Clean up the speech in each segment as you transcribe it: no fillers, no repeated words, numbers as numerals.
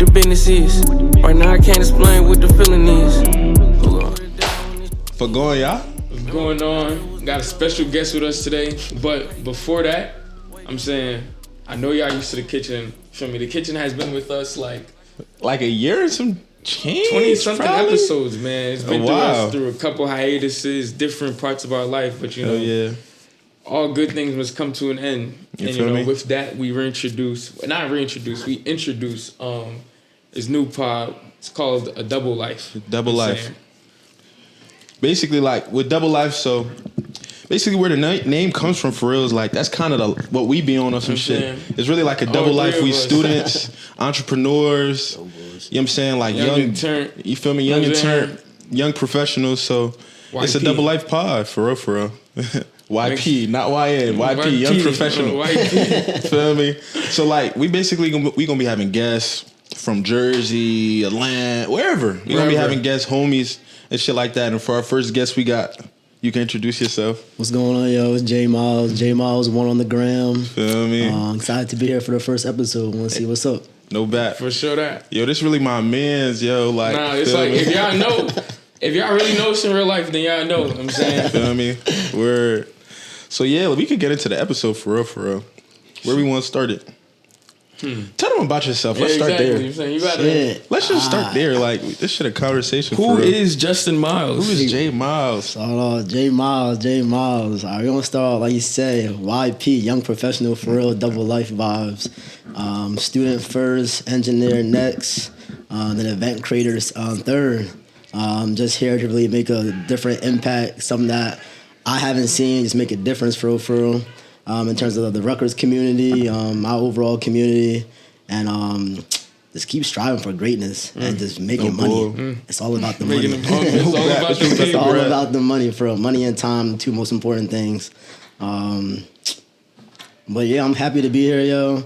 the business is. Right now I can't explain what the feeling is. For going, y'all? What's going on? Got a special guest with us today. But before that, I'm saying, I know y'all used to the kitchen. Feel me? The kitchen has been with us like a year and some change. 20-something probably? episodes, man. It's been through a couple hiatuses, different parts of our life, but you know, all good things must come to an end. You and feel you know, me? with that, we introduce his new pod. It's called A Double Life. Double Life. Basically, like with Double Life, so basically where the name comes from for real is like that's kind of what we be on or some shit. It's really like a double life. We students, entrepreneurs. You know what I'm saying? Like young you feel me? Young and turn, young professionals. So YP. It's a double life pod for real, for real. YP, not YN. YP, young professional. YP. Feel me? So like we basically we gonna be having guests from Jersey, Atlanta, wherever. We gonna be having guests, homies, and shit like that. And for our first guest, we got. You can introduce yourself. What's going on, yo? It's J Miles. J Miles, one on the gram. Feel me? Excited to be here for the first episode. Want to see what's up? No bat. For sure that. Yo, this really my man's, yo. Like, nah, it's like, if y'all really know us in real life, then y'all know. I'm saying. Feel me? Word. So, yeah, we could get into the episode for real, for real. Where we want to start it? Tell them about yourself. Let's start there. Let's just start there. Like, this shit a conversation. Who is Justin Miles? Who is J Miles? So, J Miles. All right, we're going to start, like you said, YP, young professional for real, double life vibes. Student first, engineer next, then event creators third. Just here to really make a different impact, something that I haven't seen, just make a difference for real. In terms of the Rutgers community, my overall community, and just keep striving for greatness and just making money. It's all about the money. It's all about the money, for real. Money and time, the two most important things. But yeah, I'm happy to be here, yo.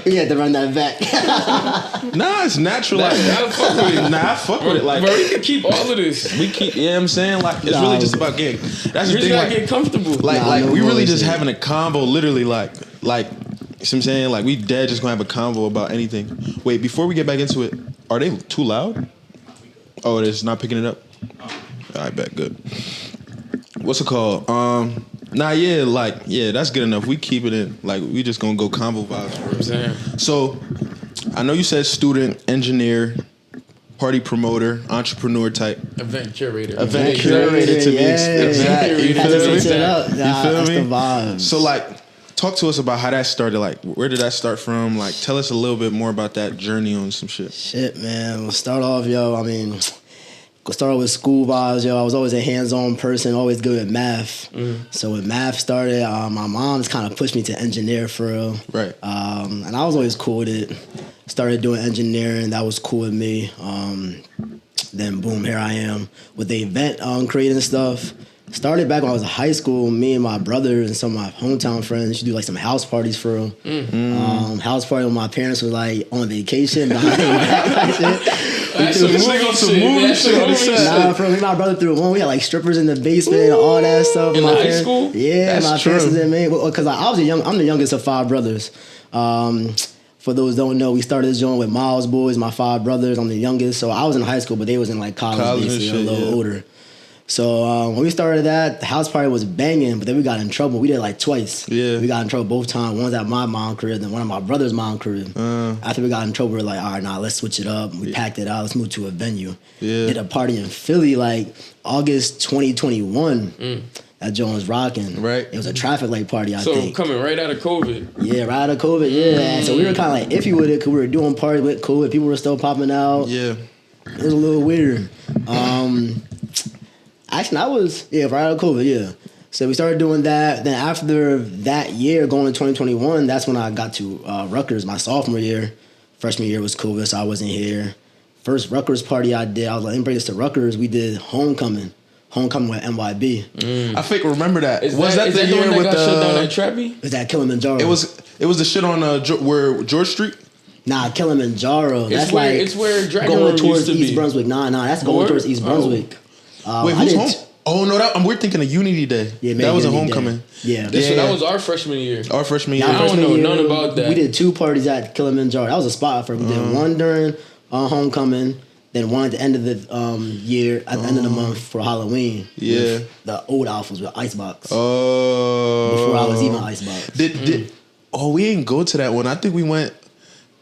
We had to run that back. Nah, it's natural. I fuck with it. Like, bro, we can keep all of this. You know what I'm saying? Like, it's really just about getting. That's the thing. Gotta get comfortable. Like, we really just having a convo. Literally, like, you know what I'm saying? Like, we dead just gonna have a convo about anything. Wait, before we get back into it, are they too loud? Oh, it is not picking it up. All right, bet good. What's it called? That's good enough. We keep it in. Like, we just gonna go convo vibes. You know what I'm saying? So, I know you said student, engineer, party promoter, entrepreneur type. Event curator. Event curator to be exactly. You feel me? That's the vibe. So, like, talk to us about how that started. Like, where did that start from? Like, tell us a little bit more about that journey on some shit. Shit, man. We'll start off, yo. I mean, go start with school vibes, yo. I was always a hands-on person, always good at math. So when math started, my mom just kind of pushed me to engineer for real. Right. And I was always cool with it. Started doing engineering. That was cool with me. Then boom, here I am with the event creating stuff. Started back when I was in high school. Me and my brother and some of my hometown friends used to do like some house parties for real. House party when my parents were like on vacation. That's some movie shit. Nah, bro, me and my brother threw one. We had like strippers in the basement and all that stuff. In high school? Yeah, that's my true. parents was in me. Because I'm the youngest of 5 brothers. For those who don't know, we started this joint with Miles boys, my 5 brothers. I'm the youngest. So I was in high school, but they was in like college basically, and shit, a little older. So when we started that, the house party was banging, but then we got in trouble. We did it like twice. Yeah. We got in trouble both times. One was at my mom's crib, then one of my brother's mom's crib. After we got in trouble, we were like, all right, let's switch it up. We packed it out. Let's move to a venue. Yeah. Did a party in Philly like August 2021. That joint was rocking. Right. It was a traffic light party, I think. So coming right out of COVID. Yeah, right out of COVID, yeah. So we were kind of like iffy with it because we were doing parties with COVID. People were still popping out. Yeah. It was a little weird. Actually, right out of COVID, yeah. So we started doing that. Then after that year, going to 2021, that's when I got to Rutgers, my sophomore year. Freshman year was COVID, so I wasn't here. First Rutgers party I did, I was like, let me bring this to Rutgers. We did Homecoming with NYB. I think remember that. Was that the year with the shut down at Trappy? Is that Kilimanjaro? It was the shit on where George Street. Nah, Kilimanjaro. It's where Dragon going Room towards used to East be. Brunswick. Nah, that's going towards East Brunswick. Wait, who's home? Oh no, we're thinking of Unity Day. Yeah, that was a Unity homecoming. Day. Yeah. That was our freshman year. Our freshman year. Yeah, I don't know none about that. We did 2 parties at Kilimanjaro. That was a spot for. We did one during homecoming, then one at the end of the year, at the end of the month for Halloween. Yeah. With the old Alphas with Icebox. Oh. Before I was even Icebox. We didn't go to that one. I think we went.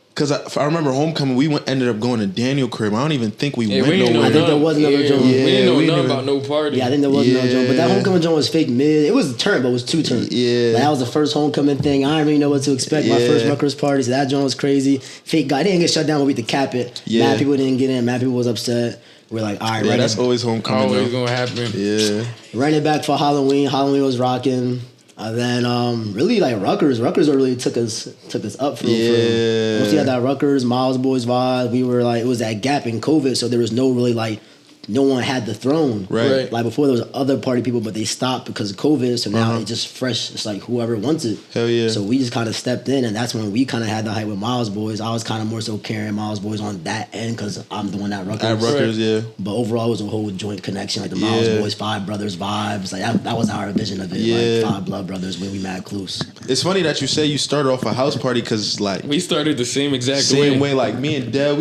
Because if I remember homecoming, ended up going to Daniel crib. I don't even think we went nowhere. I think there was another joint. We didn't know nothing about no party. Yeah, I think there was another joint. But that homecoming joint was fake mid. It was a turn, but it was 2 turns. Yeah. Like, that was the first homecoming thing. I didn't really know what to expect. My first Rutgers party, so that joint was crazy. Fake guy. They didn't get shut down, but we had to cap it. Yeah. Mad people didn't get in. Mad people was upset. We're like, all right, Yeah, that's always homecoming. Always gonna happen. Yeah. Ran it back for Halloween. Halloween was rocking. And then really like Rutgers really took us up for real. Once we had that Rutgers Miles Boys vibe, we were like, it was that gap in COVID, so there was no really like, no one had the throne. Right. Like before there was other party people, but they stopped because of COVID, so now it's just fresh. It's like whoever wants it. Hell yeah. So we just kind of stepped in, and that's when we kind of had the hype with Miles Boys. I was kind of more so carrying Miles Boys on that end because I'm the one at Rutgers. At Rutgers, yeah. But overall, it was a whole joint connection, like the Miles Boys, Five Brothers vibes. Like that was our vision of it. Yeah. Like 5 blood brothers when we mad close. It's funny that you say you started off a house party because like We started the same exact same way. Like me and Dad,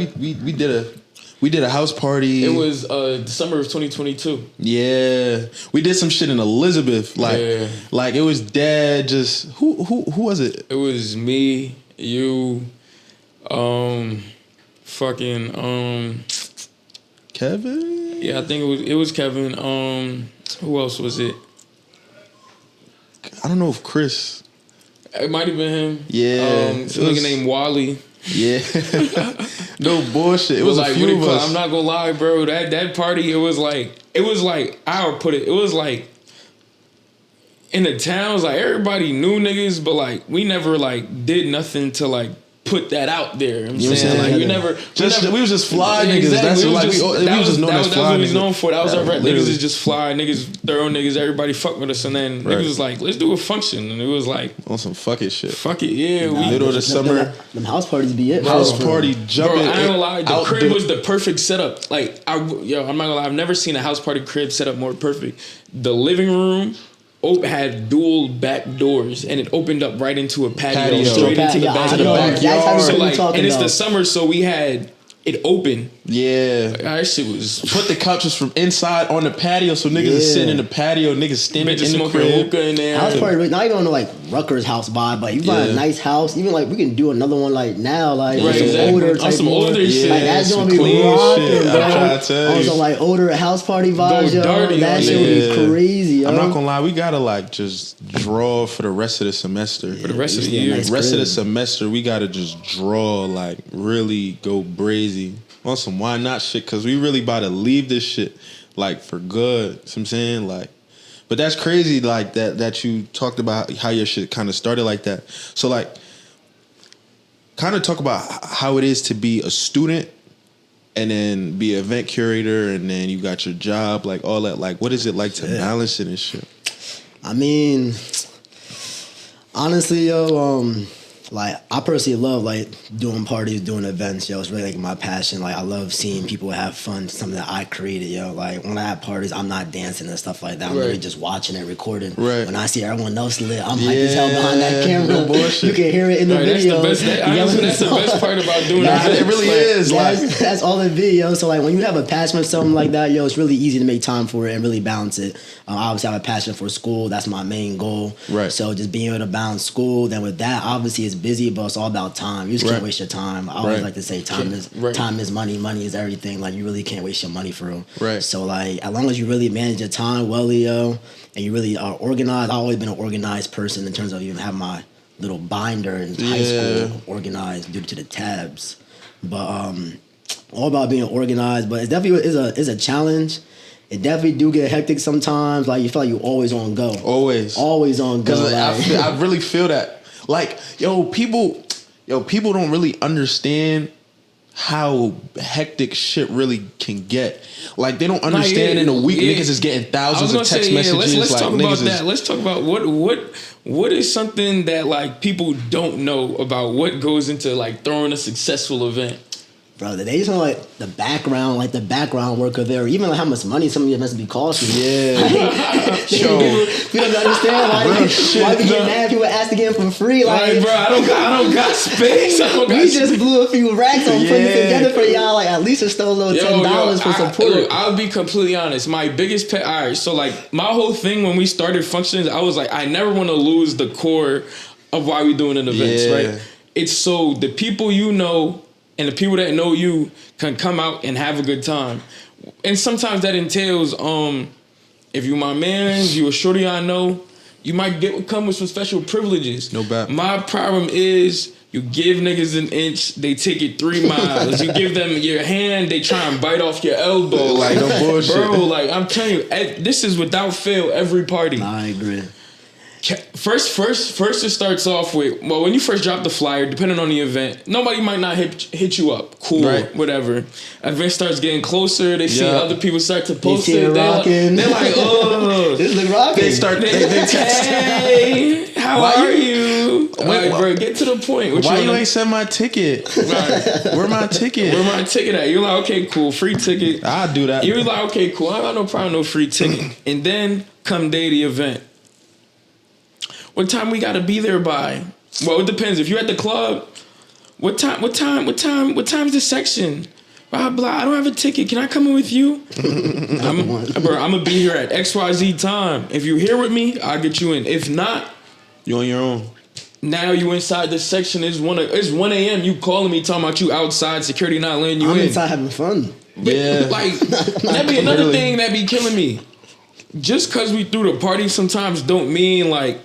we did a house party. It was December of 2022. Yeah, we did some shit in Elizabeth. Like it was Dad. Just who was it? It was me, you, Kevin. Yeah, I think it was Kevin. Who else was it? I don't know if Chris. It might have been him. Yeah, some nigga named Wally. Yeah. No bullshit. It was like, a few of us. I'm not gonna lie, bro. That party, it was like I would put it. It was like in the towns, like everybody knew niggas, but like we never like did nothing to like put that out there. I'm saying like we was just fly niggas. Exactly. That's like we was just known as fly niggas. That's what we was known for. That was our rep. Literally. Niggas is just fly niggas, thorough niggas. Everybody fuck with us, and then niggas was like, let's do a function, and it was like on some fuck it shit. Fuck it, yeah. Middle of the summer, them house parties be it. House party jumping. Bro, I ain't gonna lie. The crib was the perfect setup. Like I'm not gonna lie. I've never seen a house party crib set up more perfect. The living room had dual back doors, and it opened up right into a patio. Straight into the backyard. So like, and it's the summer, so we had it open. Yeah, that shit was. Put the couches from inside on the patio, so niggas is sitting in the patio, niggas standing in the crib. Hookah in there. House party, not even on the like Rutgers house vibe, but you find a nice house. Even like we can do another one like now, like some older shit. Like that's gonna be rocking, bro. Also like older house party vibes, yo. That shit would be crazy. Yo. I'm not gonna lie, we gotta like just draw for the rest of the semester. For the rest of the year, rest of the semester, we gotta just draw, like really go brazy on some why not shit, cause we really about to leave this shit like for good. You know what I'm saying, like, but that's crazy, like that you talked about how your shit kind of started like that. So like, kind of talk about how it is to be a student and then be an event curator and then you got your job, like all that. Like, what is it like to balance it and shit? I mean, honestly, yo, like I personally love like doing parties, doing events, yo. It's really like my passion. Like I love seeing people have fun, something that I created, yo. Like when I have parties, I'm not dancing and stuff like that. I'm really just watching and recording. Right. When I see everyone else lit, I'm hyped as hell behind that camera. No bullshit. You can hear it in the video. That's the best part about doing it. It really is. That's all it be, yo. So like when you have a passion for something like that, yo, it's really easy to make time for it and really balance it. I obviously have a passion for school. That's my main goal. Right. So just being able to balance school, then with that, obviously it's busy, but it's all about time. You just can't waste your time. I always like to say time is money. Money is everything. Like you really can't waste your money for real. Right. So like as long as you really manage your time well, yo, and you really are organized. I've always been an organized person in terms of even having my little binder in high school organized due to the tabs. But all about being organized. But it definitely is a challenge. It definitely do get hectic sometimes. Like you feel like you always on go. Always on go. Like, I really feel that. Like, people don't really understand how hectic shit really can get. Like they don't understand in a week niggas is getting thousands of text messages. Let's like, talk about that. Let's talk about what is something that like people don't know about what goes into like throwing a successful event. Brother, they just know like the background work of it, or even like how much money some of it must be costing. Yeah. We don't understand why we get mad people ask to get them for free. Like, bro, I don't got space. We just blew a few racks on putting it together for y'all. Like, at least it's still a little $10 for support. Look, I'll be completely honest. My biggest pet. All right, so like my whole thing when we started functions, I was like, I never want to lose the core of why we doing an events, right? It's so the people you know and the people that know you can come out and have a good time. And sometimes that entails, if you my mans, you a shorty I know, you might come with some special privileges. No bad. My problem is you give niggas an inch, they take it 3 miles. You give them your hand, they try and bite off your elbow. Like, no bullshit. Bro, like, I'm telling you, this is without fail every party. I agree. First, it starts off with, well, when you first drop the flyer, depending on the event, nobody might not hit you up. Cool, right. Whatever. Event starts getting closer. They see other people start to post it. They're like, oh, this look rocking. They text, hey, how are you? Like, bro, get to the point. Why you ain't send my ticket? Right. Where my ticket? Where my ticket at? You're like, okay, cool, free ticket. I'll do that. You're like, okay, cool. I got no problem, no free ticket. And then come day of the event. What time we gotta be there by? Well, it depends. If you're at the club, what time's the section? Blah blah. I don't have a ticket. Can I come in with you? I'm gonna be here at XYZ time. If you're here with me, I'll get you in. If not, you on your own. Now you inside this section. It's 1 a.m. You calling me talking about you outside, security not letting you in. I'm inside having fun. But, like, that'd be another thing that be killing me. Just cause we threw the party sometimes don't mean like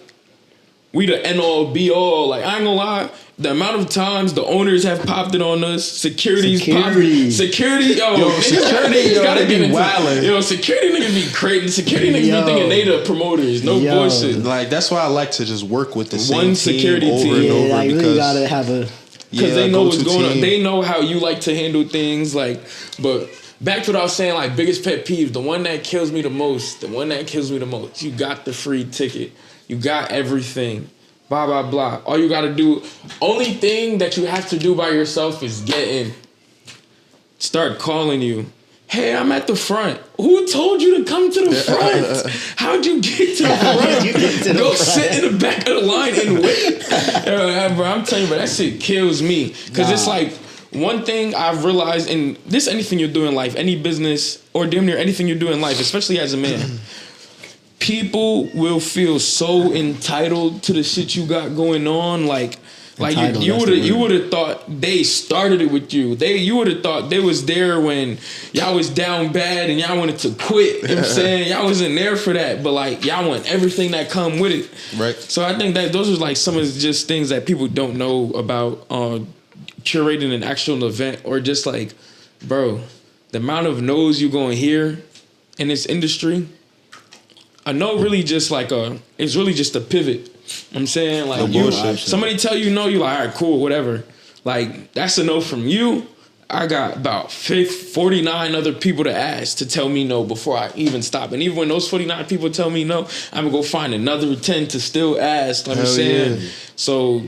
we the end all be all. Like, I ain't gonna lie, the amount of times the owners have popped it on us, security, security, security gotta get into wildin'. Yo, security niggas be crazy. Security niggas be thinking they the promoters. No bullshit. Like, that's why I like to just work with the same one security team over team. and over. Like, because really gotta have a because they know what's going on. They know how you like to handle things. Like, but back to what I was saying. Like, biggest pet peeve, the one that kills me the most. You got the free ticket. You got everything. Blah, blah, blah. All you got to do, only thing that you have to do by yourself is get in. Start calling you. Hey, I'm at the front. Who told you to come to the front? How'd you get to the front? Go sit in the back of the line and wait. Bro, I'm telling you, but that shit kills me. Because it's like, one thing I've realized in this, anything you do in life, any business, or damn near anything you do in life, especially as a man, people will feel so entitled to the shit you got going on. Like you would have thought they started it with you. You would have thought they was there when y'all was down bad and y'all wanted to quit. You know what I'm saying? Y'all wasn't there for that, but like y'all want everything that come with it. Right. So I think that those are like some of just things that people don't know about curating an actual event, or just like, bro, the amount of no's you gonna hear in this industry. I know really just like it's really just a pivot. You know what I'm saying? Like somebody tell you no, you like, all right, cool, whatever. Like, that's a no from you. I got about 49 other people to ask to tell me no before I even stop. And even when those 49 people tell me no, I'm gonna go find another 10 to still ask. You know what I'm saying? Yeah. So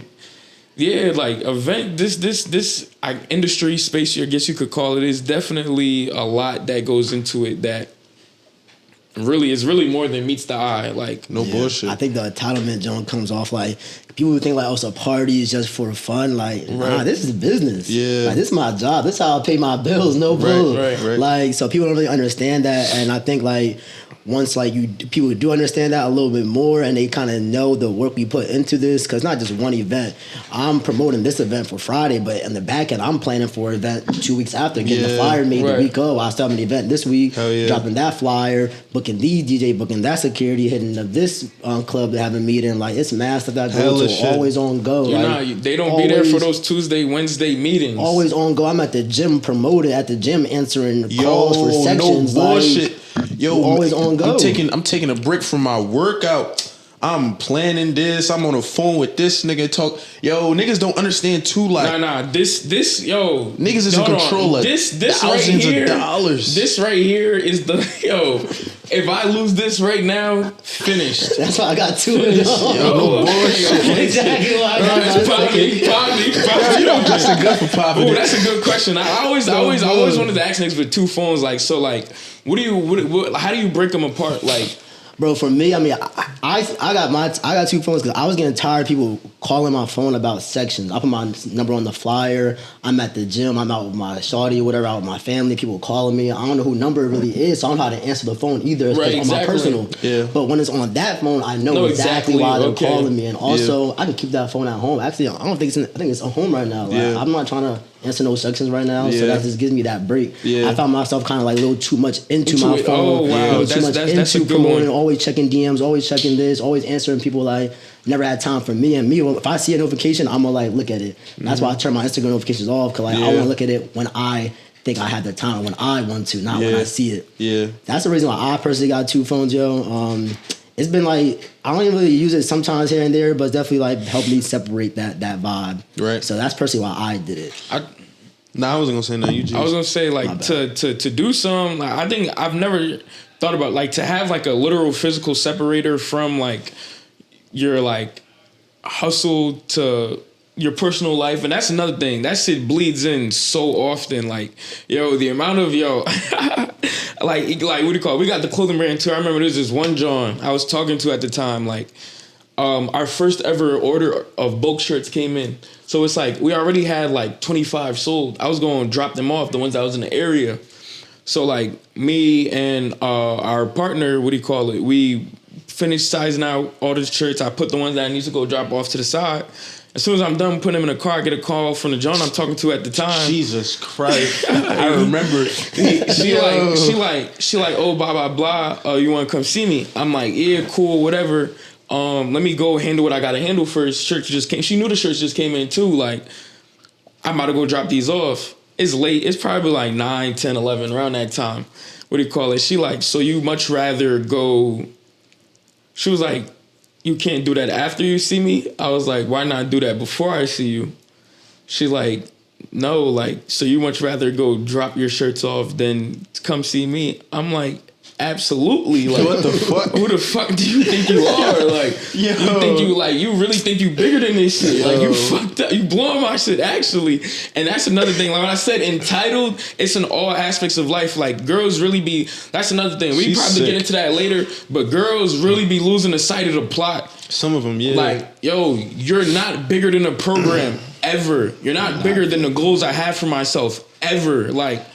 yeah, like event this industry space, I guess you could call it, is definitely a lot that goes into it that really is really more than meets the eye. Like, no bullshit. I think the entitlement joint comes off like people who think like, oh, it's a party, it's just for fun. Like, nah, this is business. Yeah, like, this is my job. This is how I pay my bills. No bull. Right. Like, so people don't really understand that, and I think like once like people do understand that a little bit more, and they kind of know the work we put into this, because not just one event. I'm promoting this event for Friday, but in the back end, I'm planning for an event 2 weeks after, getting the flyer made the week of. I still have an event this week, dropping that flyer, booking these DJ, booking that security, hitting up this club to have a meeting. Like, it's mad stuff that goes to always on go. Like, they don't be there for those Tuesday, Wednesday meetings. Always on go. I'm at the gym promoting, at the gym answering calls for sections. No bullshit. Yo, always on go. I'm taking a break from my workout. I'm planning this. I'm on the phone with this nigga. Talk, yo, niggas don't understand too. Like, this, yo, niggas is in control of this thousands right here, of dollars. This right here is the If I lose this right now, finished. That's why I got 2. Yo, no bullshit. Exactly why I got Probably. You know, just a good for popping. Oh, that's a good question. I always wanted to ask niggas with 2 phones. Like, so, like, how do you break them apart? Like, bro, for me, I mean, I got 2 phones because I was getting tired of people calling my phone about sections. I put my number on the flyer. I'm at the gym. I'm out with my shawty or whatever, out with my family. People calling me. I don't know who number it really is, so I don't know how to answer the phone either. It's right, on my personal. Yeah. But when it's on that phone, I know exactly why they're calling me. And also, I can keep that phone at home. Actually, I don't think I think it's at home right now. Like, I'm not trying to answer no sections right now, so that just gives me that break. I found myself kind of like a little too much into my phone. Oh wow, that's a good promoting, one. always checking DMs, always checking this, always answering people. Like, never had time for me. And me, if I see a notification, I'm gonna like look at it. That's why I turn my Instagram notifications off, because like I want to look at it when I think I have the time, when I want to, not when I see it. Yeah, that's the reason why I personally got 2 phones, yo. It's been like, I don't even really use it sometimes here and there, but it's definitely like helped me separate that vibe. Right. So that's personally why I did it. I wasn't gonna say no. You just. I was gonna say, like, to do some. Like, I think I've never thought about, like, to have like a literal physical separator from like your like hustle to your personal life. And that's another thing. That shit bleeds in so often. Like, yo, the amount of like what do you call it? We got the clothing brand too. I remember there's this one John I was talking to at the time. Like, our first ever order of bulk shirts came in. So it's like we already had like 25 sold. I was going to drop them off, the ones that was in the area. So like me and our partner, what do you call it? We finished sizing out all the shirts. I put the ones that I need to go drop off to the side. As soon as I'm done putting them in the car, I get a call from the John I'm talking to at the time. Jesus Christ. I remember. She like, oh, blah, blah, blah. You want to come see me? I'm like, yeah, cool, whatever. Let me go handle what I got to handle first. Shirts just came. She knew the shirts just came in too. Like, I'm about to go drop these off. It's late. It's probably like 9, 10, 11, around that time. What do you call it? She like, so you much rather go... She was like, you can't do that after you see me? I was like, why not do that before I see you? She like, no, like, so you much rather go drop your shirts off than come see me? I'm like, absolutely. Like, what the fuck? Who the fuck do you think you are? Like, you think you really think you bigger than this shit? Like, you fucked up. You blowing my shit, actually. And that's another thing. Like, when I said entitled, it's in all aspects of life. Like, girls really be, that's another thing. We probably get into that later, but girls really be losing the sight of the plot. Some of them, yeah. Like, yo, you're not bigger than a program, ever. You're not bigger than the goals I have for myself, ever. Like,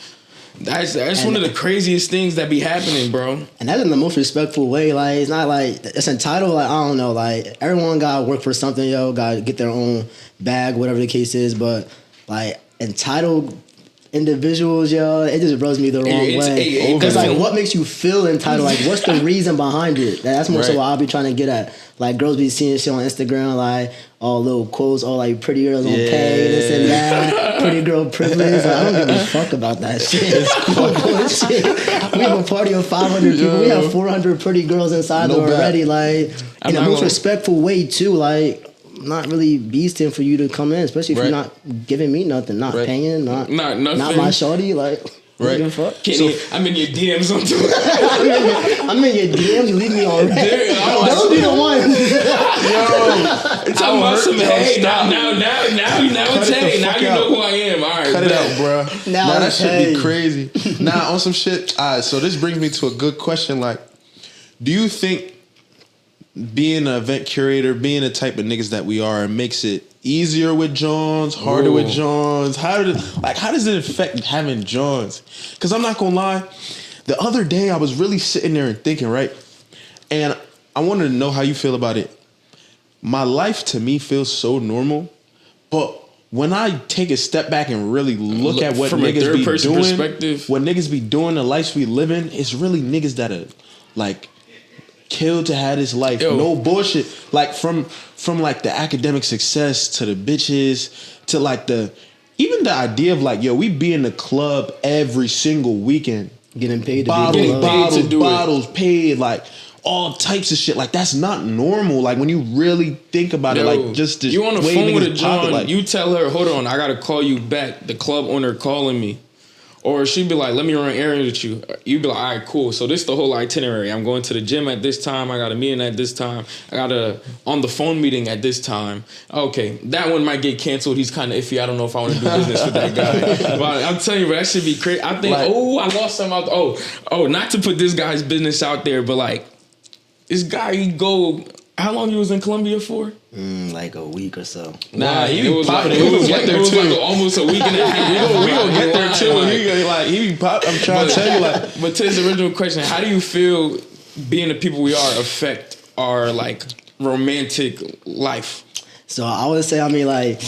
that's one of the craziest things that be happening, bro. And that's in the most respectful way. Like, it's not like it's entitled. Like, I don't know. Like, everyone gotta work for something, yo. Gotta get their own bag, whatever the case is. But like, entitled individuals, yo, it just rubs me the wrong way. Because like, what makes you feel entitled? Like, what's the reason behind it? That's more so what I'll be trying to get at. Like, girls be seeing shit on Instagram, like all little quotes, all like pretty girls on pay, this and that, pretty girl privilege. Like, I don't give a fuck about that shit. It's cool bullshit. We have a party of 500 people. We have 400 pretty girls inside there already. Like, in the most respectful way too. Like, I'm not really beasting for you to come in, especially if you're not giving me nothing, not paying, not nothing. Not my shawty. Like, fuck. I'm in your DMs on Twitter. I'm in your DMs. You leave me on red. Don't be the one. Yo, talking about some hey. Now it's hey. Now you know who I am. All right, cut it out, bro. Now that should be crazy. Nah, on some shit. All right, so this brings me to a good question. Like, do you think being an event curator, being the type of niggas that we are, makes it easier with Johns, harder with Johns? How does it affect having Johns? Because I'm not gonna lie, the other day I was really sitting there and thinking, right? And I wanted to know how you feel about it. My life to me feels so normal, but when I take a step back and really look at what niggas be doing, what niggas be doing, the lives we live in, it's really niggas that are like killed to have this life. Yo. No bullshit. Like from like the academic success to the bitches to like even the idea of like, yo, we be in the club every single weekend. Getting paid to bottles, be in the club. Bottles paid, like all types of shit. Like that's not normal. Like when you really think about it, like just you on the way phone with a niggas pop it, John, like, you tell her, hold on, I gotta call you back. The club owner calling me. Or she'd be like, let me run errands with you. You'd be like, all right, cool. So this is the whole itinerary. I'm going to the gym at this time. I got a meeting at this time. I got a on the phone meeting at this time. Okay, that one might get canceled. He's kind of iffy. I don't know if I want to do business with that guy. But I'm telling you, bro, that should be crazy. I think, I lost some out. Not to put this guy's business out there, but like, this guy, he go, how long you was in Colombia for? Like a week or so. nah, he It was popping like, it. We gonna get there too. Almost a week and a half. We gonna get there too. He be pop. I'm trying to tell you, like, But to his original question, how do you feel being the people we are affect our like romantic life? So I would say, I mean, like,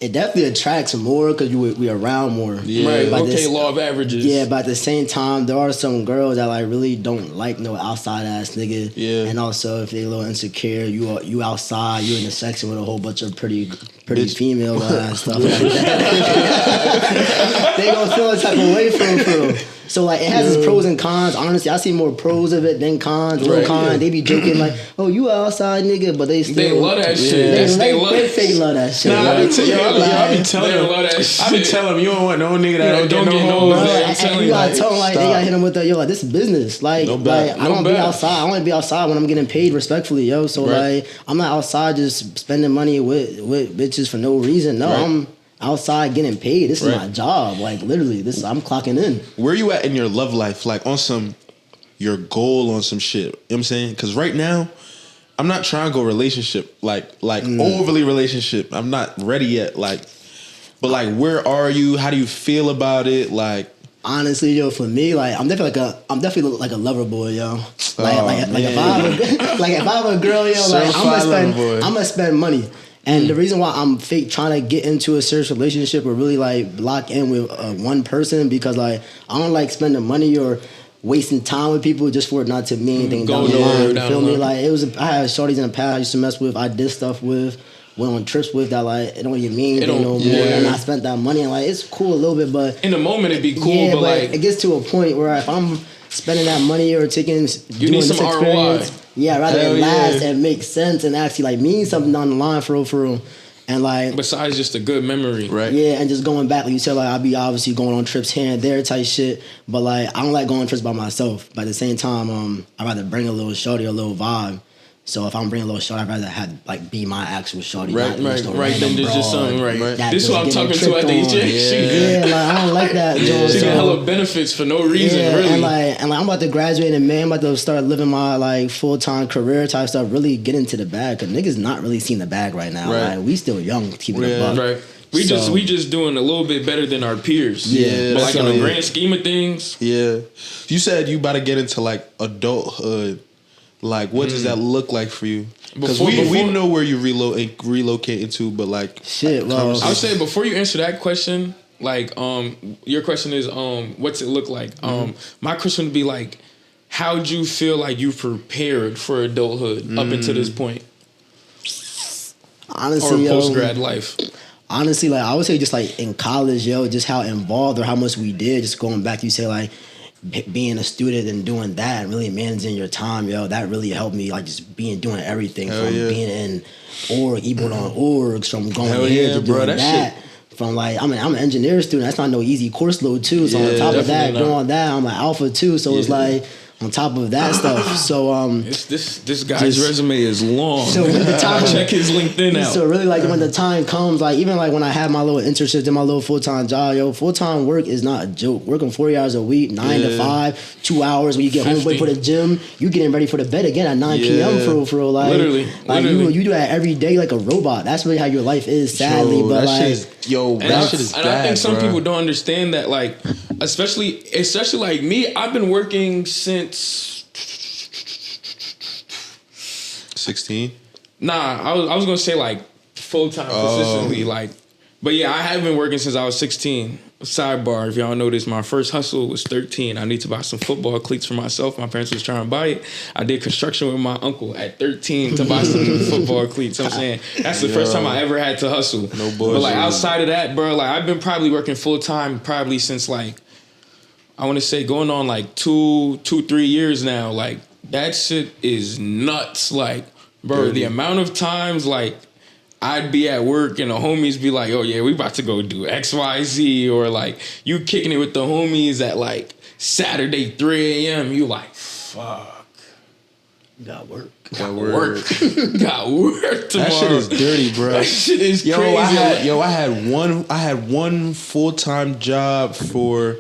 it definitely attracts more because we around more. Yeah. Right. But Okay. Law of averages. Yeah, but at the same time, there are some girls that like really don't like no outside ass nigga. Yeah. And also, if they a little insecure, you outside, you in the section with a whole bunch of pretty Bitch. females and stuff like that. They gonna feel a type of way from. So like it has its pros and cons. Honestly, I see more pros of it than cons. Right, Cons. They be joking like, "Oh, you outside nigga," but they still They love that shit. They love that fake love that shit. Nah, I be telling They him. love that I be shit. telling him you don't want no nigga that Don't don't get get no no hoes. hoes. I'm And telling you you, gotta like, tell them like they gotta hit them with the yo like this is business. Like, No like bet. I don't No be bet. outside. I want to be outside when I'm getting paid respectfully, yo. So Right. like I'm not outside just spending money with bitches for no reason. No, Right. I'm outside getting paid. This is Right. my job. Like literally, I'm clocking in. Where you at in your love life? Like on some your goal on some shit. You know what I'm saying? Because right now, I'm not trying to go relationship like overly relationship. I'm not ready yet. But where are you? How do you feel about it? Like Honestly, yo, for me, like I'm definitely like a lover boy, yo. Like if I have a girl, yo, like Certified lover boy. I'm gonna spend money. And the reason why I'm fake trying to get into a serious relationship or really like lock in with one person because like I don't like spending money or wasting time with people just for it not to mean anything down the line. You feel me? Like I had shorties in the past I used to mess with. I did stuff with. Went on trips with that like it don't even mean anything no more. And I spent that money and like it's cool a little bit, but in the moment it'd be cool, yeah, but like it gets to a point where if I'm spending that money or doing need this some experience, ROI. yeah, rather Hell it last yeah. and make sense and actually like mean something down the line for real. And like besides just a good memory, right? yeah, and just going back, like you said, like I'll be obviously going on trips here and there type shit. But like I don't like going on trips by myself. But at the same time, I'd rather bring a little shorty, a little vibe. So if I'm bringing a little shorty, I'd rather have like be my actual shorty. Right. Then there's just something right. that This is just what I'm getting talking to tripped at the on. EJ. Yeah, like I don't like that. Joe. She So- get hella benefits for no reason, yeah, really. and like I'm about to graduate and man, I'm about to start living my like full time career type stuff. Really get into the bag because niggas not really seeing the bag right now. Right. Like we still young, keeping it buck. Right. We just doing a little bit better than our peers. Yeah, But like in so, the yeah. grand scheme of things, Yeah. You said you about to get into like adulthood. Like, what does that look like for you? Because we Before- know where you relocate into, but like Shit, well, I would say before you answer that question, like your question is what's it look like? My question would be like, how'd you feel like you prepared for adulthood up until this point? honestly, Or post grad life. Honestly, like I would say, just like in college, yo, just how involved or how much we did. Just going back, you say like being a student and doing that, really managing your time, yo, that really helped me. Like just doing everything Hell from yeah. being in even on orgs, from going Hell here yeah, to bro, doing that that. From like, I'm an engineer student. That's not no easy course load too. So Yeah, on top of that, definitely not. doing that, I'm an alpha too. So it's like on top of that stuff. So This guy's resume is long. So when the time Check his LinkedIn out. So really, like when the time comes, like even like when I have my little internship and my little full time job, yo, full time work is not a joke. Working 40 hours a week, 9 to 5, 2 hours. When you get home, 50. wait for the gym, you getting ready for the bed again at 9 p.m. for real. Like Literally. you do that every day like a robot. That's really how your life is, sadly. Yo, but that like. shit is, that shit is and bad, I think some bro. people don't understand that, like, especially like me. I've been working since 16. Nah, I was gonna say like full time consistently, like, but yeah, I have been working since I was 16. Sidebar, if y'all know this, my first hustle was 13. I need to buy some football cleats for myself. My parents was trying to buy it. I did construction with my uncle at 13 to buy some football cleats. I'm saying that's the first time I ever had to hustle. No bullshit. But like outside of that, bro, like I've been probably working full time probably since like I want to say going on like 3 years now. Like That shit is nuts. Like, bro, the amount of times like I'd be at work and the homies be like, oh yeah, we about to go do XYZ, or like you kicking it with the homies at like Saturday 3 a.m. You like, fuck. Got work. Got work. Got work tomorrow. That shit is dirty, bro. That shit is crazy. I had one full-time job for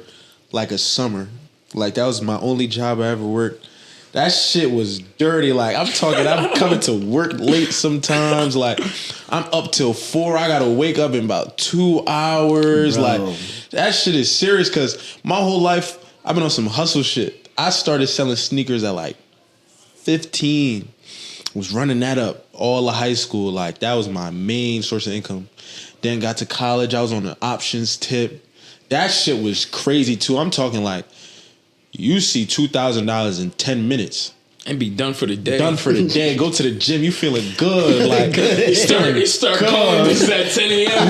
like a summer. Like that was my only job I ever worked. That shit was dirty. Like I'm coming to work late sometimes. Like I'm up till 4. I gotta wake up in about 2 hours. Bro. Like that shit is serious because my whole life I've been on some hustle shit. I started selling sneakers at like 15. Was running that up all of high school. Like that was my main source of income. Then got to college. I was on the options tip. That shit was crazy too. I'm talking like you see $2,000 in 10 minutes. And be done for the day. Done for the day. Go to the gym. You feeling good. Like you start calling this at 10 a.m.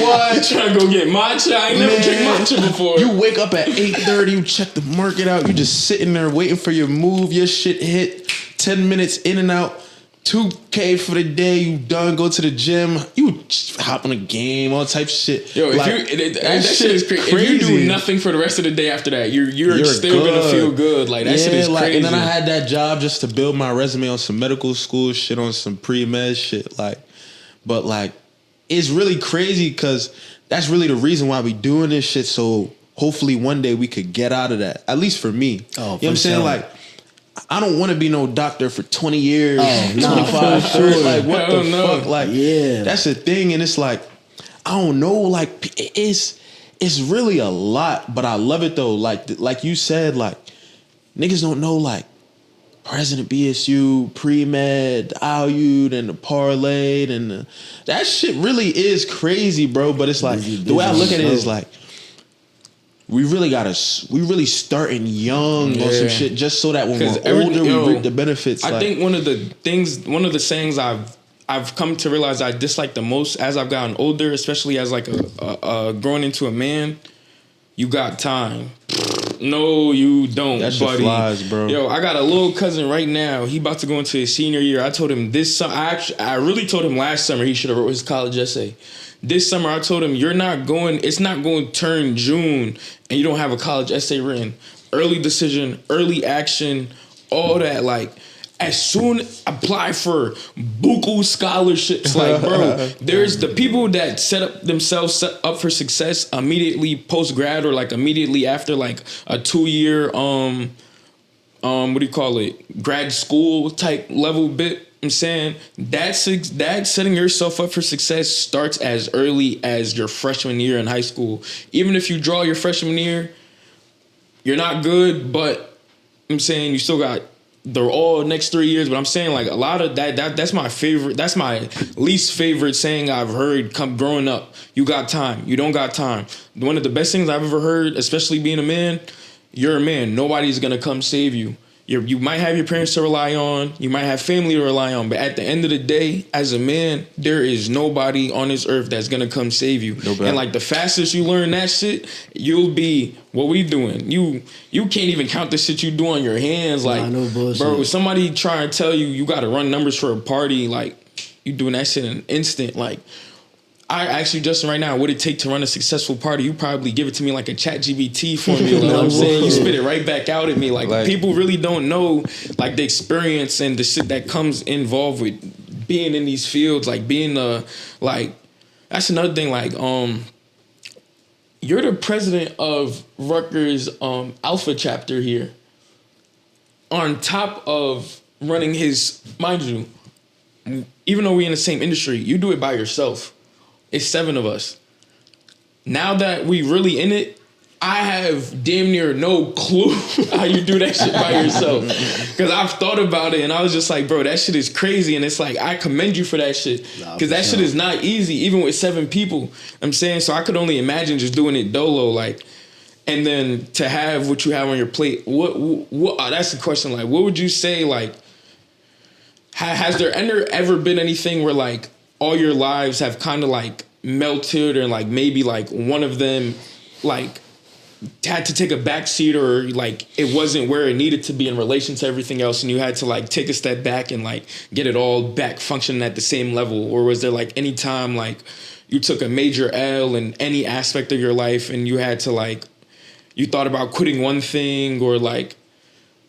What? Trying to go get matcha. I ain't never drank matcha before. You wake up at 8:30. You check the market out. You just sitting there waiting for your move. Your shit hit. 10 minutes in and out. $2K for the day. You done. Go to the gym. You hop on a game. All type of shit. Yo, like, that shit is crazy. If you do nothing for the rest of the day after that, you're still good. gonna feel good. Like that shit is crazy. And then I had that job just to build my resume on some medical school shit, on some pre-med shit. Like, but like, it's really crazy because that's really the reason why we doing this shit. So hopefully one day we could get out of that. At least for me. Oh, you know what I'm saying? sure. Like, I don't want to be no doctor for 20 years, Oh, no, 25, for 30. sure. Like, what the fuck? Like, yeah, that's the thing. And it's like, I don't know. Like, it's really a lot, but I love it though. Like you said, like, niggas don't know, like, President BSU, pre-med, the IU'd, and the parlayed, and that shit really is crazy, bro. But it's like, the way I look at it is like, we really starting young on some shit just so that when we're older, we reap the benefits. I think one of the sayings I've come to realize I dislike the most as I've gotten older, especially as like a growing into a man, you got time. No, you don't, that shit buddy. Flies, bro. Yo, I got a little cousin right now. He about to go into his senior year. I told him this summer. I really told him last summer he should have wrote his college essay. This summer, I told him, it's not going to turn June and you don't have a college essay written. Early decision, early action, all that. Like, as soon apply for buku scholarships. Like, bro, there's the people that set themselves up for success immediately post-grad or like immediately after like a 2-year, what do you call it? Grad school type level bit. I'm saying that setting yourself up for success starts as early as your freshman year in high school. Even if you draw your freshman year, you're not good, but I'm saying you still got all next 3 years. But I'm saying like a lot of that's my favorite. That's my least favorite saying I've heard growing up. You got time. You don't got time. One of the best things I've ever heard, especially being a man, you're a man. Nobody's gonna come save you. You might have your parents to rely on. You might have family to rely on. But at the end of the day, as a man, there is nobody on this earth that's going to come save you. No and like the fastest you learn that shit, you'll be, what we doing? You can't even count the shit you do on your hands. Like, no bullshit. Bro, if somebody try and tell you got to run numbers for a party, like, you doing that shit in an instant. Like, I actually, Justin, right now, what it take to run a successful party, you probably give it to me like a ChatGPT formula. You know what I'm saying? You spit it right back out at me. Like people really don't know like the experience and the shit that comes involved with being in these fields. Like being that's another thing. Like you're the president of Rutgers Alpha chapter here. On top of running his, mind you, even though we're in the same industry, you do it by yourself. It's 7 of us. Now that we really in it, I have damn near no clue how you do that shit by yourself. Because I've thought about it and I was just like, bro, that shit is crazy. And it's like, I commend you for that shit. Because that shit is not easy, even with 7 people. I'm saying, so I could only imagine just doing it dolo, like, and then to have what you have on your plate. What that's the question. Like, what would you say, like, has there ever been anything where, like, all your lives have kind of like melted or like maybe like one of them like had to take a back seat, or like it wasn't where it needed to be in relation to everything else, and you had to like take a step back and like get it all back functioning at the same level? Or was there like any time like you took a major L in any aspect of your life and you had to like, you thought about quitting one thing, or like,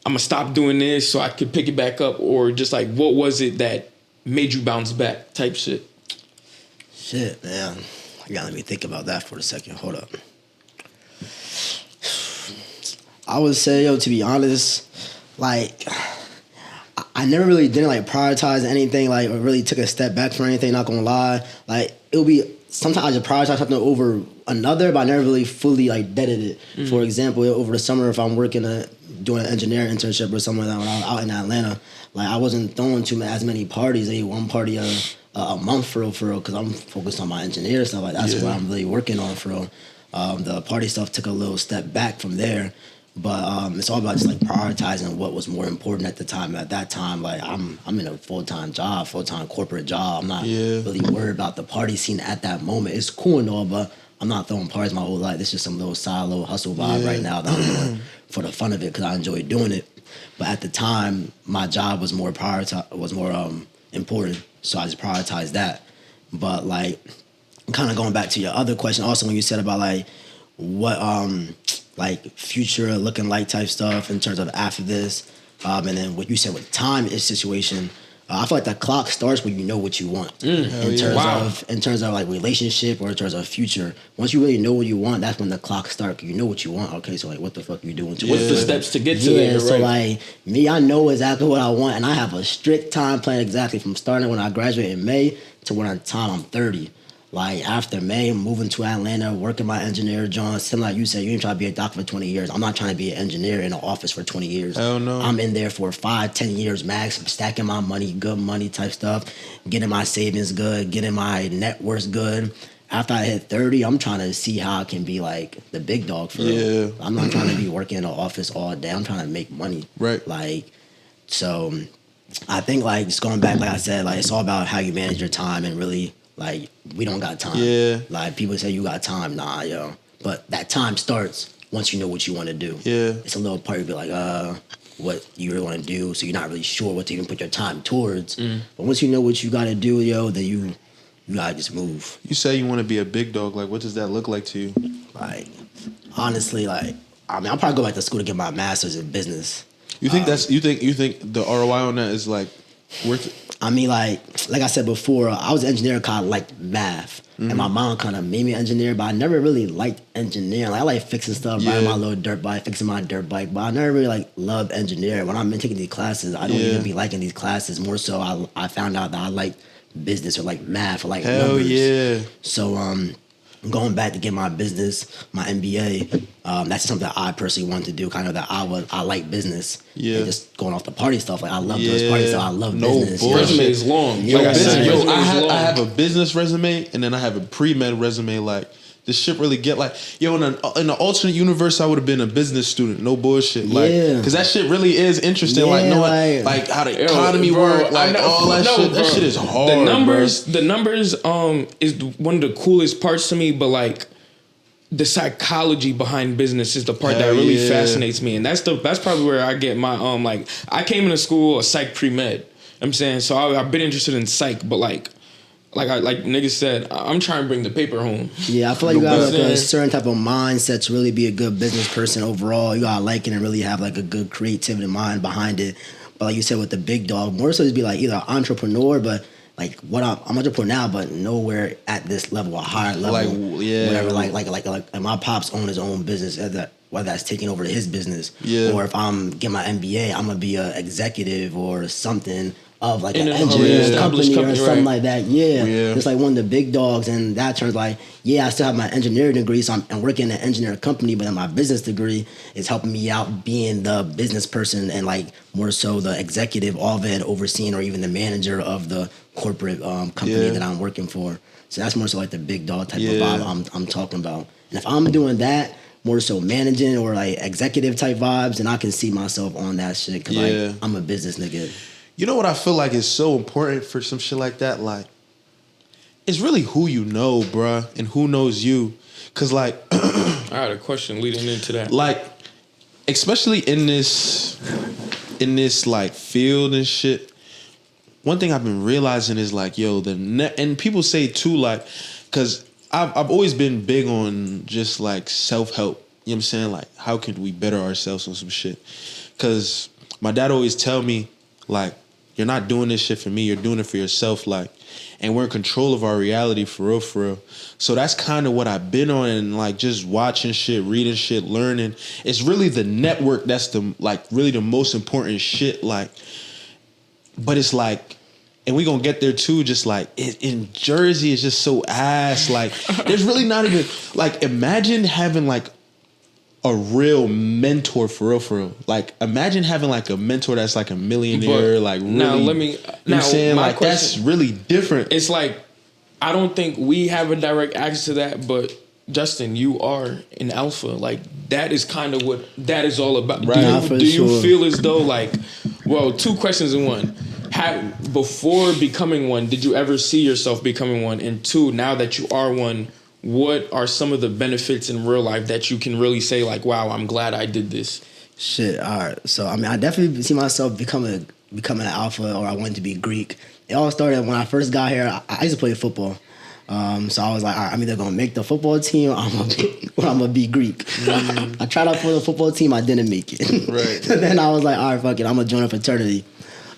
I'm gonna stop doing this so I could pick it back up? Or just like, what was it that made you bounce back type shit? Shit, man. You gotta let me think about that for a second. Hold up. I would say, yo, to be honest, like, I never really didn't like prioritize anything, like, or really took a step back from anything, not gonna lie. Like, it would be, sometimes I just prioritize something over another, but I never really fully, like, deaded it. Mm-hmm. For example, over the summer, if I'm doing an engineering internship or something like that when I was out in Atlanta, like, I wasn't throwing as many parties, one party a month for real, because I'm focused on my engineer stuff. Like, that's what I'm really working on for real. The party stuff took a little step back from there. But it's all about just like prioritizing what was more important at the time. At that time, like I'm in a full-time corporate job. I'm not really worried about the party scene at that moment. It's cool and all, but I'm not throwing parties my whole life. It's just some little side, little hustle vibe right now that I'm doing for the fun of it because I enjoy doing it. But at the time, my job was more important, so I just prioritized that. But like, kind of going back to your other question, also when you said about like what like future looking like type stuff in terms of after this, and then what you said with time is situation. I feel like the clock starts when you know what you want in terms of like relationship or in terms of future. Once you really know what you want, that's when the clock starts. You know what you want. Okay, so like what the fuck are you doing? What's the steps to get to there? Yeah, so like me, I know exactly what I want, and I have a strict time plan exactly from starting when I graduate in May to when I'm 30. Like, after May, I'm moving to Atlanta, working my engineer job. Similar like you said, you ain't trying to be a doctor for 20 years. I'm not trying to be an engineer in an office for 20 years. Hell no. I'm in there for 5-10 years max, stacking my money, good money type stuff, getting my savings good, getting my net worth good. After I hit 30, I'm trying to see how I can be like the big dog for real. I'm not trying to be working in an office all day. I'm trying to make money. Right. Like, so I think like just going back, like I said, like it's all about how you manage your time and really like we don't got time. Yeah. Like people say you got time, nah, yo. But that time starts once you know what you want to do. Yeah. It's a little part you be like, what you really want to do, so you're not really sure what to even put your time towards. But once you know what you got to do, yo, then you gotta just move. You say you want to be a big dog. Like, what does that look like to you? Like, honestly, like, I mean, I'll probably go back to school to get my master's in business. You think you think the ROI on that is like worth it? I mean, like I said before, I was an engineer, kind of like math. And my mom kind of made me an engineer, but I never really liked engineering. Like, I like fixing stuff, riding my little dirt bike, fixing my dirt bike, but I never really like loved engineering. When I'm taking these classes, I don't even be liking these classes. More so, I found out that I like business or like math or like numbers. Yeah. So going back to get my business, my MBA, that's something that I personally wanted to do. Kind of that I like business. Yeah. And just going off the party stuff, like I love those parties. So I love business. Bullshit. Resume is long. Yo, Like I said, resume is long. I have a business resume and then I have a pre-med resume. Like, this shit really get like, yo, in an alternate universe, I would have been a business student. No bullshit. Like, because that shit really is interesting. Yeah, like, knowing like how the economy works, like all that shit. That shit is hard. The numbers is one of the coolest parts to me, but like the psychology behind business is the part that really fascinates me, and that's probably where I get my like I came into school a psych pre-med. I'm saying, so I've been interested in psych, but like niggas said, I'm trying to bring the paper home. Yeah, I feel like you gotta like a certain type of mindset to really be a good business person overall. You gotta like it and really have like a good creativity mind behind it. But like you said with the big dog, more so to be like either an entrepreneur, but like what I'm an entrepreneur now, but nowhere at this level, a higher level. Like, whatever. Like my pops own his own business, whether that's taking over his business, or if I'm getting my MBA, I'm gonna be an executive or something of like an engineering company or something like that. It's like one of the big dogs, and that turns like, I still have my engineering degree, so I'm working in an engineering company, but then my business degree is helping me out being the business person and like more so the executive of it, overseeing, or even the manager of the corporate company that I'm working for. So that's more so like the big dog type of vibe I'm talking about. And if I'm doing that, more so managing or like executive type vibes, then I can see myself on that shit because like I'm a business nigga. You know what I feel like is so important for some shit like that? Like, it's really who you know, bruh, and who knows you. Cause like, I had a question leading into that. like, especially in this like field and shit. One thing I've been realizing is like, yo, and people say too, like, cause I've always been big on just like self-help. You know what I'm saying? Like, how can we better ourselves on some shit? Cause my dad always tell me, like, you're not doing this shit for me, you're doing it for yourself, like, and we're in control of our reality for real, for real. So that's kind of what I've been on, and like just watching shit, reading shit, learning. It's really the network that's the like really the most important shit, like, but it's like, and we gonna get there too, just like in Jersey it's just so ass, like there's really not even like, imagine having like a real mentor for real, for real. Like, imagine having like a mentor that's like a millionaire, But like really. now let me. You know what I'm saying? My Like, question, that's really different. it's like, I don't think we have a direct access to that, but Justin, you are an alpha. Like, that is kind of what that is all about. Right. Nah, Do for you sure. feel as though, like, well, two questions in one. Before becoming one, did you ever see yourself becoming one? And two, now that you are one, what are some of the benefits in real life that you can really say, like, wow, I'm glad I did this? Shit, all right. So, I mean, I definitely see myself becoming an alpha, or I wanted to be Greek. It all started when I first got here. I used to play football. So I was like, all right, I'm either going to make the football team or I'm gonna be Greek. I tried out for the football team. I didn't make it. Right. So then I was like, all right, fuck it. I'm going to join a fraternity.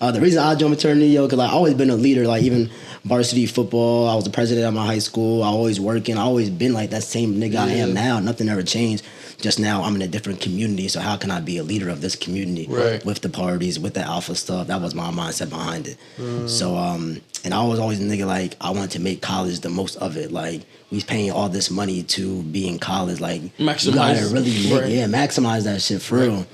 The reason I joined fraternity, yo, because I've always been a leader. Like, even varsity football, I was the president of my high school. I always working. I always been like that same nigga I am now. Nothing ever changed. Just now I'm in a different community. So how can I be a leader of this community? Right. With the parties, with the alpha stuff? That was my mindset behind it. So, and I was always a nigga, like, I wanted to make college the most of it. Like, we was paying all this money to be in college. Like, you gotta really maximize that shit for real.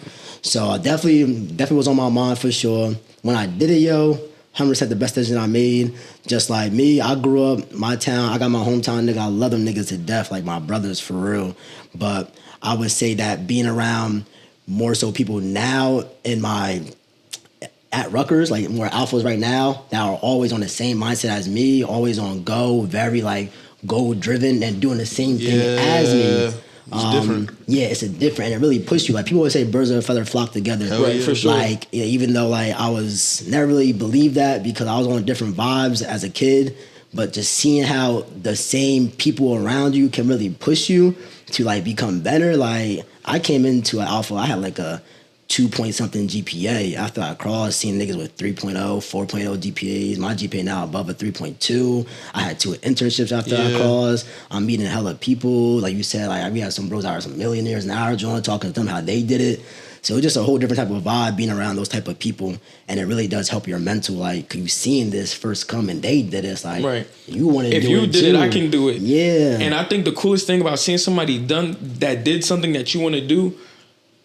So I definitely was on my mind for sure. When I did it, yo, 100% the best decision I made. Just like me, I grew up, my town, I got my hometown nigga. I love them niggas to death, like my brothers for real. But I would say that being around more so people now at Rutgers, like more alphas right now, that are always on the same mindset as me, always on go, very like goal driven and doing the same thing as me. It's different. Yeah, it's a different, and it really pushed you. Like, people always say birds of a feather flock together. Right, for sure. Like, yeah, even though like I was never really believed that because I was on different vibes as a kid, but just seeing how the same people around you can really push you to like become better. Like, I came into an alpha, I had like a 2-point-something GPA. After I crossed, seeing niggas with 3.0, 4.0 GPAs. My GPA now above a 3.2. I had 2 internships after I crossed. I'm meeting hella people. Like you said, like we had some bros that are some millionaires in our joint, talking to them how they did it. So it's just a whole different type of vibe being around those type of people. And it really does help your mental. Like, you seeing this first come and they did it. It's like, you want to do it. If you did it, I can do it. Yeah. And I think the coolest thing about seeing somebody did something that you want to do,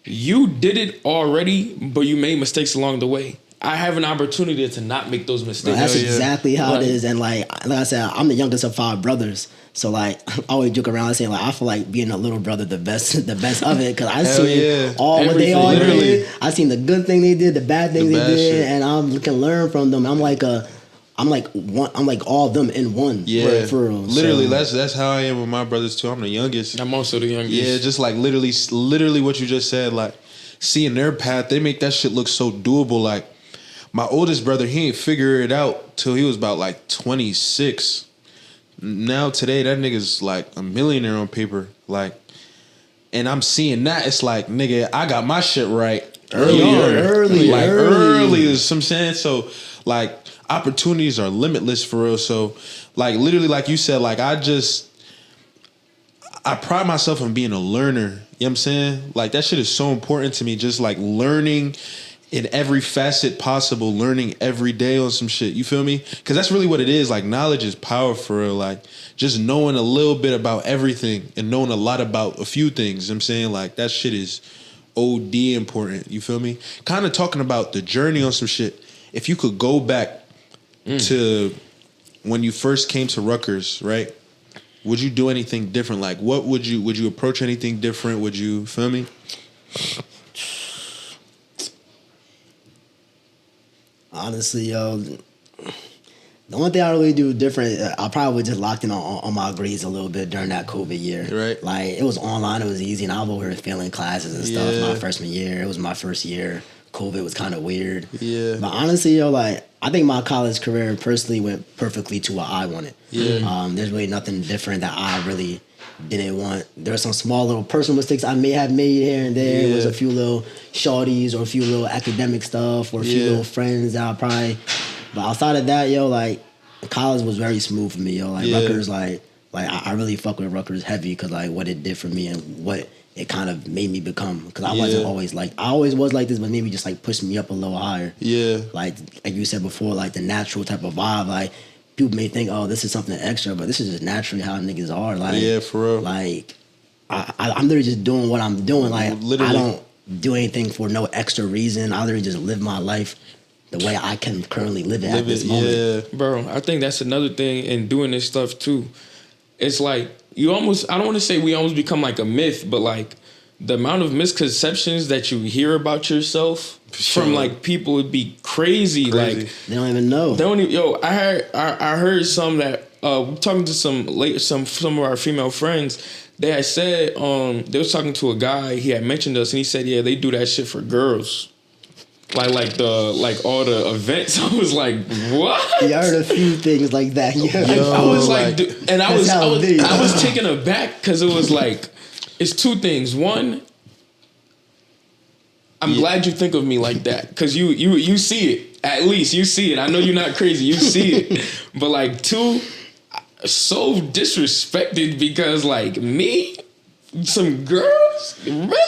you did it already, but you made mistakes along the way. I have an opportunity to not make those mistakes. That's exactly how it is. And like I said, I'm the youngest of 5 brothers. So like, I always joke around saying like, I feel like being a little brother the best of it, because I seen all what they all did. I seen the good thing they did, the bad things they did, and I can learn from them. I'm like all of them in one. Yeah, for real. Literally, So, that's how I am with my brothers too. I'm the youngest. I'm also the youngest. Yeah, just like literally what you just said. Like, seeing their path, they make that shit look so doable. Like, my oldest brother, he ain't figure it out till he was about like 26. Now today, that nigga's like a millionaire on paper. Like, and I'm seeing that. It's like, nigga, I got my shit right early. Is some saying. So like, opportunities are limitless for real. So like, literally, like you said, like I pride myself on being a learner. You know what I'm saying? Like, that shit is so important to me. Just like learning in every facet possible, learning every day on some shit. You feel me? Because that's really what it is. Like, knowledge is power for real. Like, just knowing a little bit about everything and knowing a lot about a few things. You know what I'm saying? Like, that shit is OD important. You feel me? Kind of talking about the journey on some shit. If you could go back to when you first came to Rutgers, right? Would you do anything different? Like, what would you approach anything different? Would you feel me? Honestly, yo, The one thing I really do different, I probably just locked in on my grades a little bit during that COVID year. Right. Like, it was online, it was easy, and I was over here failing classes and stuff my freshman year. It was my first year. COVID was kind of weird. Yeah. But honestly, yo, like, I think my college career personally went perfectly to what I wanted. Yeah. There's really nothing different that I really didn't want. There were some small little personal mistakes I may have made here and there. It was a few little shorties or a few little academic stuff or a few little friends that I probably... But outside of that, yo, like, college was very smooth for me, yo. Like, Rutgers, like I really fuck with Rutgers heavy because, like, what it did for me and what it kind of made me become. Because I wasn't always like... I always was like this, but maybe just, like, pushed me up a little higher. Yeah. Like you said before, like, the natural type of vibe, like, people may think, oh, this is something extra, but this is just naturally how niggas are. Like, yeah, for real. Like, I'm literally just doing what I'm doing. Like, literally. I don't do anything for no extra reason. I literally just live my life the way I can currently live it at this moment. Yeah. Bro, I think that's another thing in doing this stuff too. It's like you almost, I don't want to say we almost become like a myth, but like the amount of misconceptions that you hear about yourself from like people would be crazy. Like they don't even know. They don't even, yo, I heard some that talking to some of our female friends. They had said they was talking to a guy. He had mentioned us, and he said, "Yeah, they do that shit for girls." Like all the events. I was like, what? Yeah, I heard a few things like that. Yeah, I was like, and I was taken aback because it was like, it's two things. One, I'm glad you think of me like that because you see it. At least you see it. I know you're not crazy. You see it. But like, two, so disrespected because like me, some girls, really?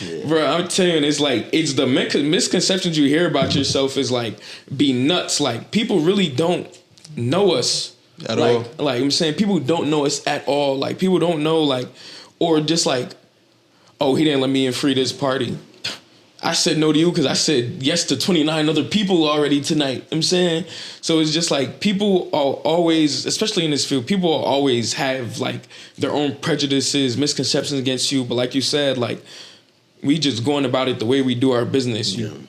Yeah. Bro, I'm telling you, it's like, it's the misconceptions you hear about yourself is like, be nuts. Like, people really don't know us. At all. Like, I'm saying, people don't know us at all. Like, people don't know, like, or just like, oh, he didn't let me in free this party. I said no to you because I said yes to 29 other people already tonight. I'm saying, so it's just like people are always, especially in this field, people always have like their own prejudices, misconceptions against you. But like you said, like, we just going about it the way we do our business. You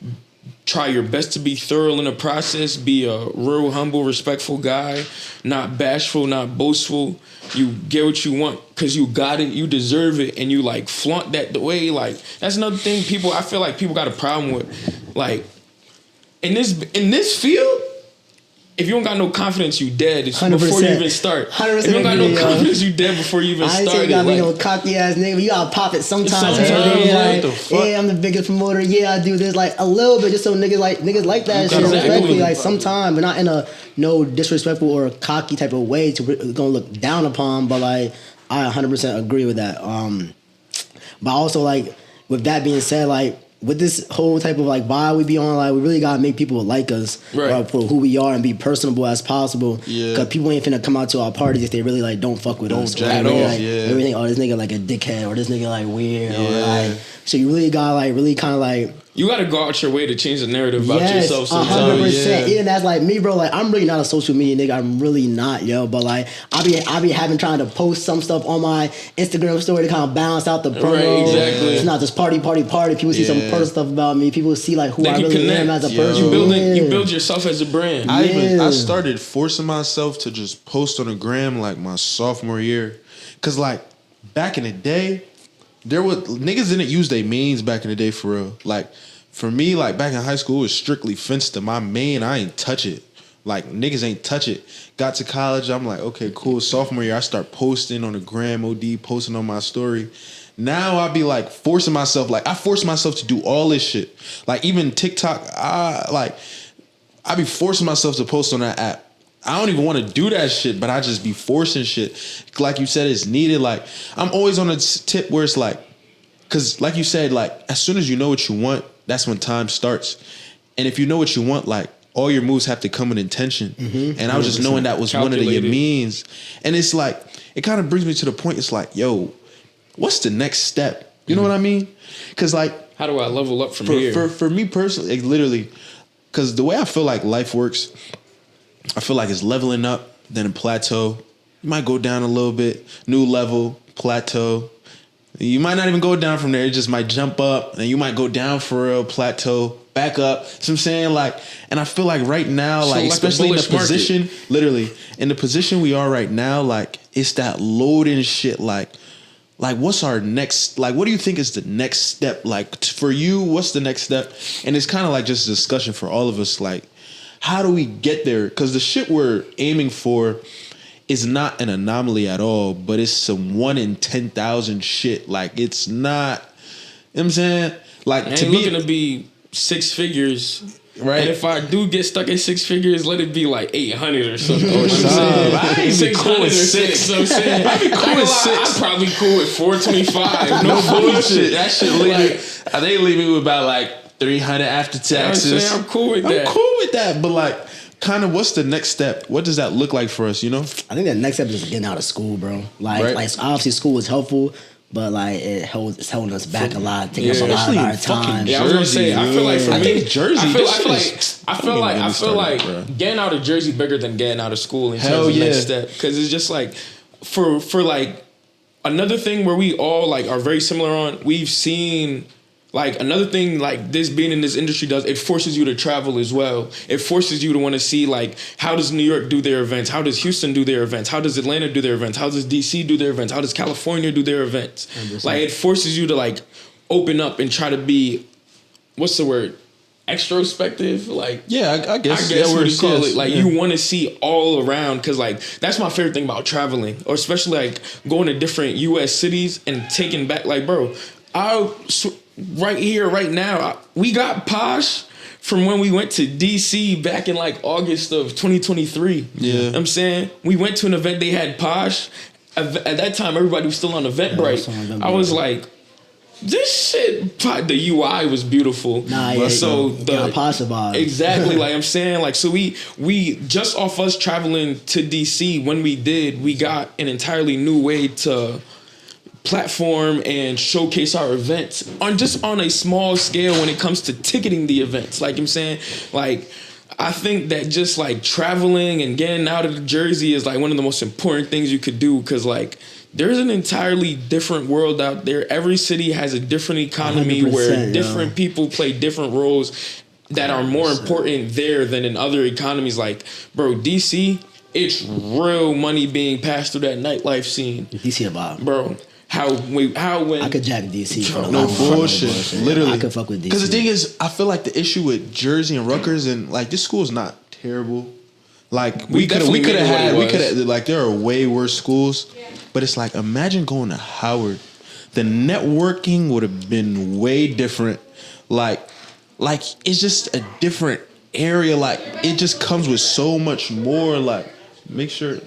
try your best to be thorough in the process, be a real humble, respectful guy, not bashful, not boastful. You get what you want because you got it, you deserve it, and you like flaunt that the way. Like, that's another thing I feel like people got a problem with. Like, in this field, if you don't got no confidence, you dead. It's 100%. Before you even start. 100%. If you don't got no confidence, you dead before you even start. I ain't saying you gotta be no cocky ass nigga, but you gotta pop it sometimes. Like, I'm the biggest promoter. Yeah, I do this like a little bit just so niggas like that shit respectfully, like sometime, but not in a no disrespectful or cocky type of way to gonna look down upon. But like, I 100% agree with that. But also like, with that being said, like, with this whole type of like vibe we be on, like, we really gotta make people like us for who we are and be personable as possible. Yeah. Cause people ain't finna come out to our parties if they really like don't fuck with us. Everything, oh, this nigga like a dickhead or this nigga like weird or like. So you really gotta like really kind of like. You gotta go out your way to change the narrative about yourself. 100%. Even that's like me, bro. Like, I'm really not a social media nigga. I'm really not, yo. But like, I be having trying to post some stuff on my Instagram story to kind of balance out the promo. Right, exactly. It's not just party. People see some personal stuff about me. People see like who I really am as a person. You build yourself as a brand. I started forcing myself to just post on the gram like my sophomore year, cause like back in the day. Niggas didn't use their mains back in the day for real. Like, for me, like, back in high school, it was strictly fenced to my main. I ain't touch it. Like, niggas ain't touch it. Got to college, I'm like, okay, cool. Sophomore year, I start posting on the gram, posting on my story. Now I be like forcing myself, like, I force myself to do all this shit. Like, even TikTok, I be forcing myself to post on that app. I don't even want to do that shit, but I just be forcing shit. Like you said, it's needed. Like, I'm always on a tip where it's like, because like you said, like, as soon as you know what you want, that's when time starts. And if you know what you want, like, all your moves have to come with intention. Mm-hmm. And I was just knowing that was one of your means. And it's like, it kind of brings me to the point. It's like, yo, what's the next step? You know what I mean? Because like, how do I level up from here? For me personally, like, literally, because the way I feel like life works, I feel like it's leveling up, then a plateau. You might go down a little bit, new level, plateau. You might not even go down from there. It just might jump up, and you might go down for a plateau, back up. So I'm saying, like, and I feel like right now, like, a especially in the bullish market. position, literally in the position we are right now, like, it's that loading shit, like what's our next, like, what do you think is the next step? Like, for you, what's the next step? And it's kind of like just a discussion for all of us, like, how do we get there? Because the shit we're aiming for is not an anomaly at all, but it's some 1 in 10,000 shit. Like, it's not, you know what I'm saying? Like, I to ain't me, looking to be 6 figures. right? And if I do get stuck at 6 figures, let it be like 800 or something. Or something. I ain't be cool 600 with or 6. 6. I'm saying, I'd be cool with 6. I'm probably cool with 425. No bullshit. That shit leave me. They leave me with about like 300 after taxes. I'm cool with that. I'm cool with that, but like, kind of, what's the next step? What does that look like for us? You know, I think the next step is getting out of school, bro. Like, Right. like obviously school is helpful, but like it's holding us back a lot, taking up a lot Especially of in our fucking time. Yeah, I was gonna say. I feel like for I me, think Jersey, I this feel shit like is- don't even get me I feel started, like bro. getting out of Jersey bigger than getting out of school in Hell terms of yeah. next step, because it's just like for like another thing where we all like are very similar on. We've seen. Like another thing, like this being in this industry does, it forces you to travel as well. It forces you to want to see like how does New York do their events? How does Houston do their events? How does Atlanta do their events? How does DC do their events? How does California do their events? 100%. Like it forces you to like open up and try to be, what's the word? Extrospective, like yeah, I guess. I guess yeah, what you call it. Like yeah. you want to see all around, because like that's my favorite thing about traveling, or especially like going to different U.S. cities and taking back. Like, bro, right here, right now, we got Posh from when we went to DC back in like August of 2023. Yeah. You know what I'm saying, we went to an event, they had Posh. At that time, everybody was still on Eventbrite. I was like, this shit, the UI was beautiful. Nah, yeah, so the Posh vibe. Exactly, like I'm saying, like, so we just off us traveling to DC, when we did, we got an entirely new way to platform and showcase our events on a small scale when it comes to ticketing the events. Like I'm saying, like I think that just like traveling and getting out of Jersey is like one of the most important things you could do, because like there's an entirely different world out there. Every city has a different economy where 100%, different people play different roles that are more important there than in other economies. Like, bro, DC, it's real money being passed through that nightlife scene. DC a vibe. Bro, how when I could jack DC for No life. bullshit. Literally. I could fuck with DC. Because the thing is, I feel like the issue with Jersey and Rutgers, and like this school is not terrible. Like we could definitely made it what it was. like there are way worse schools, but it's like imagine going to Howard. The networking would have been way different. Like it's just a different area. Like it just comes with so much more. Like make sure